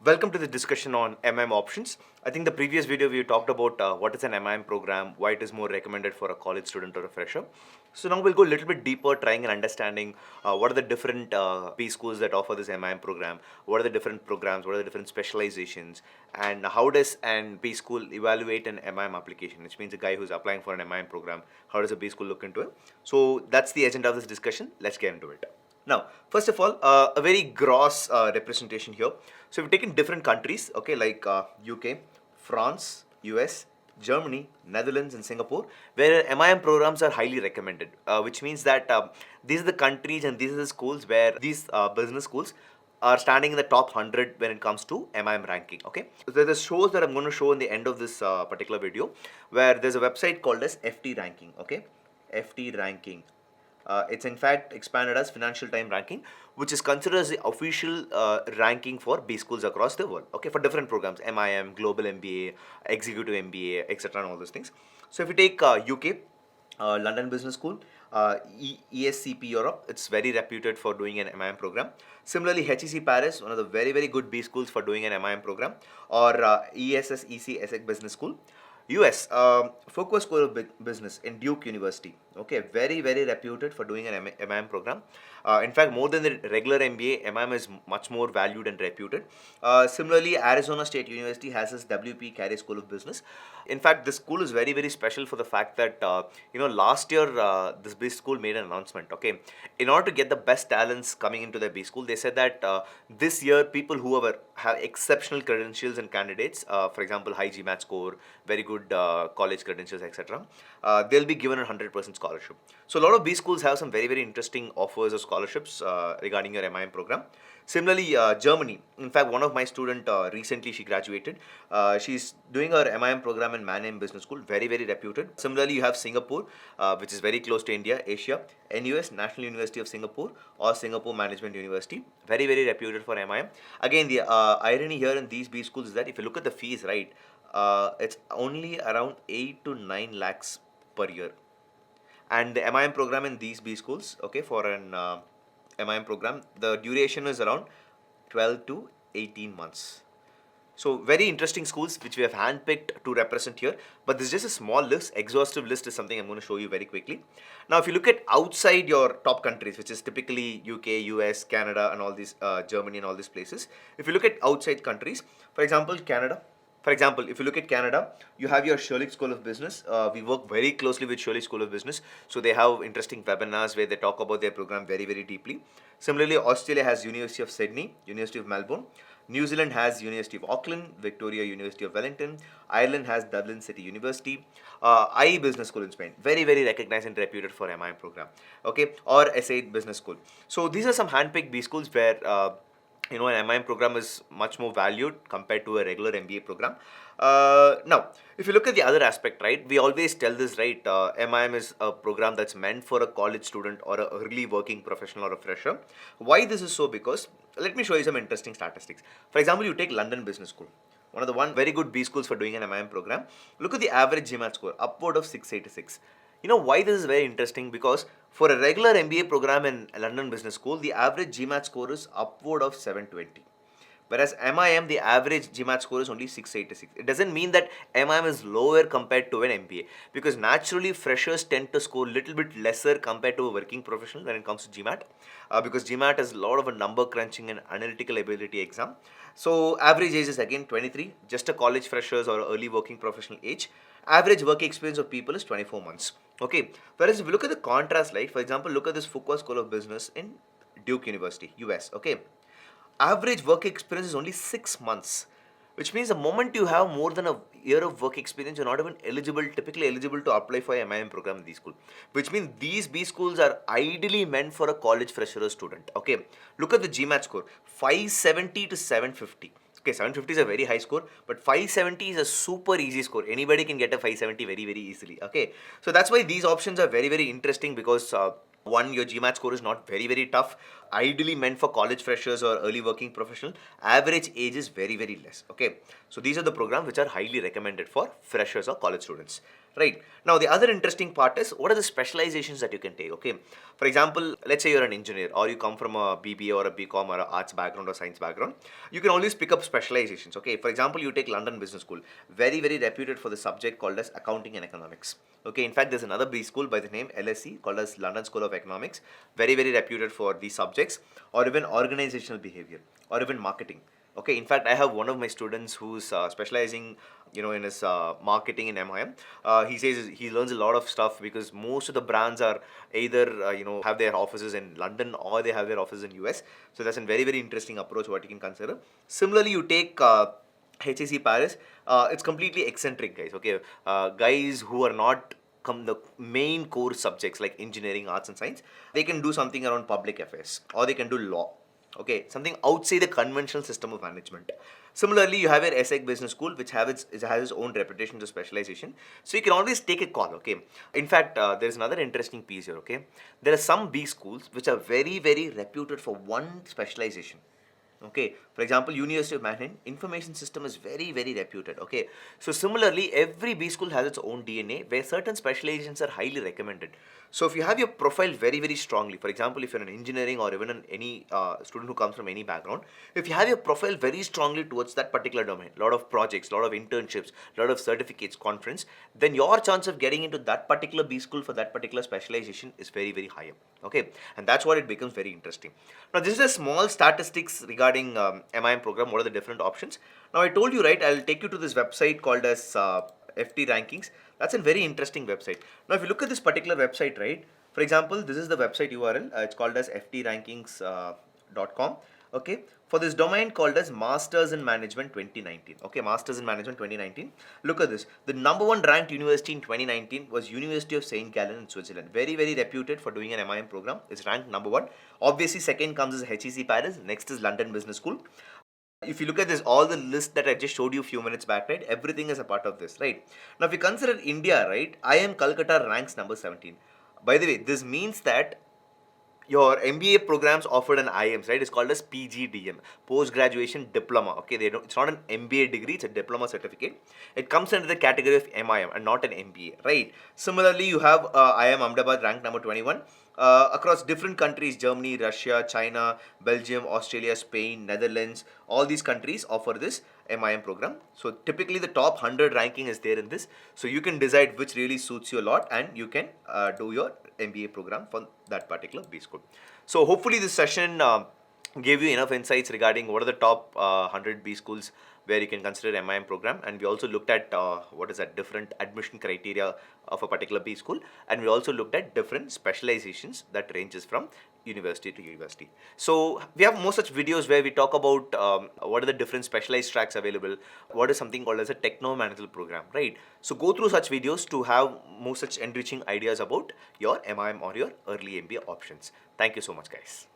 Welcome to the discussion on MIM options. I think the previous video we talked about what is an MIM program, why it is more recommended for a college student or a fresher. So now we'll go a little bit deeper, trying and understanding what are the different B schools that offer this MIM program, what are the different programs, what are the different specializations, and how does an B school evaluate an MIM application, which means a guy who's applying for an MIM program, how does a B school look into it? So that's the agenda of this discussion. Let's get into it. Now, first of all, a very gross representation here. So we've taken different countries, okay, like UK, France, US, Germany, Netherlands, and Singapore, where MIM programs are highly recommended, which means that these are the countries and these are the schools where these business schools are standing in the top 100 when it comes to MIM ranking, okay? So there's the shows that I'm going to show in the end of this particular video, where there's a website called as FT Ranking, okay? FT Ranking. It's in fact expanded as Financial Time ranking, which is considered as the official ranking for B schools across the world. Okay, for different programs, MIM, Global MBA, Executive MBA, etc., and all those things. So if you take UK, London Business School, ESCP Europe, it's very reputed for doing an MIM program. Similarly, HEC Paris, one of the very good B schools for doing an MIM program, or ESSEC Essex Business School. US, Fuqua School of Business in Duke University. Okay, very reputed for doing an MIM program. In fact, more than the regular MBA, MIM is much more valued and reputed. Similarly, Arizona State University has its WP Carey School of Business. In fact, this school is very special for the fact that last year this B school made an announcement. Okay, in order to get the best talents coming into the B school, they said that this year people who have exceptional credentials and candidates, for example, high GMAT score, very good college credentials, etc., they'll be given a 100% scholarship. So a lot of B schools have some very interesting offers of scholarships regarding your MIM program. Similarly, Germany. In fact, one of my student recently she graduated. She's doing her MIM program in Mannheim Business School, very reputed. Similarly, you have Singapore, which is very close to India, Asia. NUS, National University of Singapore, or Singapore Management University, very reputed for MIM. Again, the irony here in these B schools is that if you look at the fees, right, it's only around 8 to 9 lakhs per year. And the MIM program in these B schools, okay, for an MIM program, the duration is around 12 to 18 months. So very interesting schools which we have handpicked to represent here, but this is just a small list. Exhaustive list is something I'm going to show you very quickly. Now, if you look at outside your top countries, which is typically UK, US, Canada, and all these Germany and all these places. If you look at outside countries, for example, Canada. For example, if you look at Canada, you have your Sherlock School of Business. We work very closely with Sherlock School of Business. So they have interesting webinars where they talk about their program very deeply. Similarly, Australia has University of Sydney, University of Melbourne. New Zealand has University of Auckland, Victoria University of Wellington. Ireland has Dublin City University. IE Business School in Spain, very recognized and reputed for MIM program. Okay, or S8 Business School. So these are some handpicked B schools where an MIM program is much more valued compared to a regular MBA program. Now, if you look at the other aspect, right, we always tell this, right, MIM is a program that's meant for a college student or an early working professional or a fresher. Why this is so? Because, let me show you some interesting statistics. For example, you take London Business School, one of the very good B schools for doing an MIM program. Look at the average GMAT score, upward of 686. You know why this is very interesting? Because for a regular MBA program in London Business School, the average GMAT score is upward of 720. Whereas MIM, the average GMAT score is only 686. It doesn't mean that MIM is lower compared to an MBA, because naturally freshers tend to score a little bit lesser compared to a working professional when it comes to GMAT, because GMAT is a lot of a number crunching and analytical ability exam. So average age is again 23, just a college freshers or early working professional age. Average working experience of people is 24 months. Okay. Whereas if you look at the contrast, like for example, look at this Fuqua School of Business in Duke University, US. Okay. Average work experience is only 6 months, which means the moment you have more than a year of work experience, you're not even typically eligible to apply for a MIM program in these schools. Which means these B schools are ideally meant for a college fresher student. Okay, look at the GMAT score, 570 to 750. Okay, 750 is a very high score, but 570 is a super easy score. Anybody can get a 570 very easily. Okay, so that's why these options are very interesting, because one, your GMAT score is not very tough. ideally meant for college freshers or early working professional, average age is very, very less. Okay, so these are the programs which are highly recommended for freshers or college students. Right. Now, the other interesting part is what are the specializations that you can take? Okay. For example, let's say you're an engineer or you come from a BBA or a BCom or a arts background or science background. You can always pick up specializations. Okay. For example, you take London Business School, very, very reputed for the subject called as accounting and economics. Okay. In fact, there's another B school by the name LSE called as London School of Economics, very, very reputed for these subjects, or even organizational behavior or even marketing. Okay, in fact, I have one of my students who's specializing, in his marketing in MIM. He says he learns a lot of stuff because most of the brands are either, have their offices in London or they have their offices in US. So that's a very, very interesting approach what you can consider. Similarly, you take HAC Paris. It's completely eccentric, guys. Okay, guys who are not the main core subjects like engineering, arts, and science, they can do something around public affairs or they can do law. Okay, something outside the conventional system of management. Similarly, you have your ESSEC Business School, which has its own reputation to specialization. So you can always take a call. Okay. In fact, there is another interesting piece here. Okay, there are some B schools which are very, very reputed for one specialization. Okay, for example, University of Manhattan information system is very, very reputed. Okay, so similarly, every B school has its own DNA where certain specializations are highly recommended. So if you have your profile very, very strongly, for example, if you're an engineering or even any student who comes from any background, if you have your profile very strongly towards that particular domain, a lot of projects, a lot of internships, a lot of certificates, conference, then your chance of getting into that particular B school for that particular specialization is very, very higher. Okay, and that's what it becomes very interesting. Now, this is a small statistics regarding MIM program. What are the different options? Now, I told you, right, I'll take you to this website called as FT Rankings. That's a very interesting website. Now, if you look at this particular website, right, for example, this is the website URL. It's called as ftrankings.com. Okay, for this domain called as Masters in Management 2019. Okay, Masters in Management 2019. Look at this. The number one ranked university in 2019 was University of St. Gallen in Switzerland. Very, very reputed for doing an MIM program. It's ranked number one. Obviously, second comes as HEC Paris. Next is London Business School. If you look at this, all the list that I just showed you a few minutes back, right, everything is a part of this, right? Now, if you consider India, right, IIM Calcutta ranks number 17. By the way, this means that your MBA programs offered an IIMs, right? It's called as PGDM, Post Graduation Diploma. Okay, it's not an MBA degree, it's a diploma certificate. It comes under the category of MIM and not an MBA, right? Similarly, you have IIM Ahmedabad ranked number 21. Across different countries, Germany, Russia, China, Belgium, Australia, Spain, Netherlands, all these countries offer this MIM program. So typically the top 100 ranking is there in this. So you can decide which really suits you a lot and you can do your MBA program for that particular B school. So hopefully this session gave you enough insights regarding what are the top 100 B schools where you can consider MIM program, and we also looked at different admission criteria of a particular B school, and we also looked at different specializations that ranges from university to university. So we have more such videos where we talk about what are the different specialized tracks available, what is something called as a techno-managerial program, right? So go through such videos to have more such enriching ideas about your MIM or your early MBA options. Thank you so much, guys.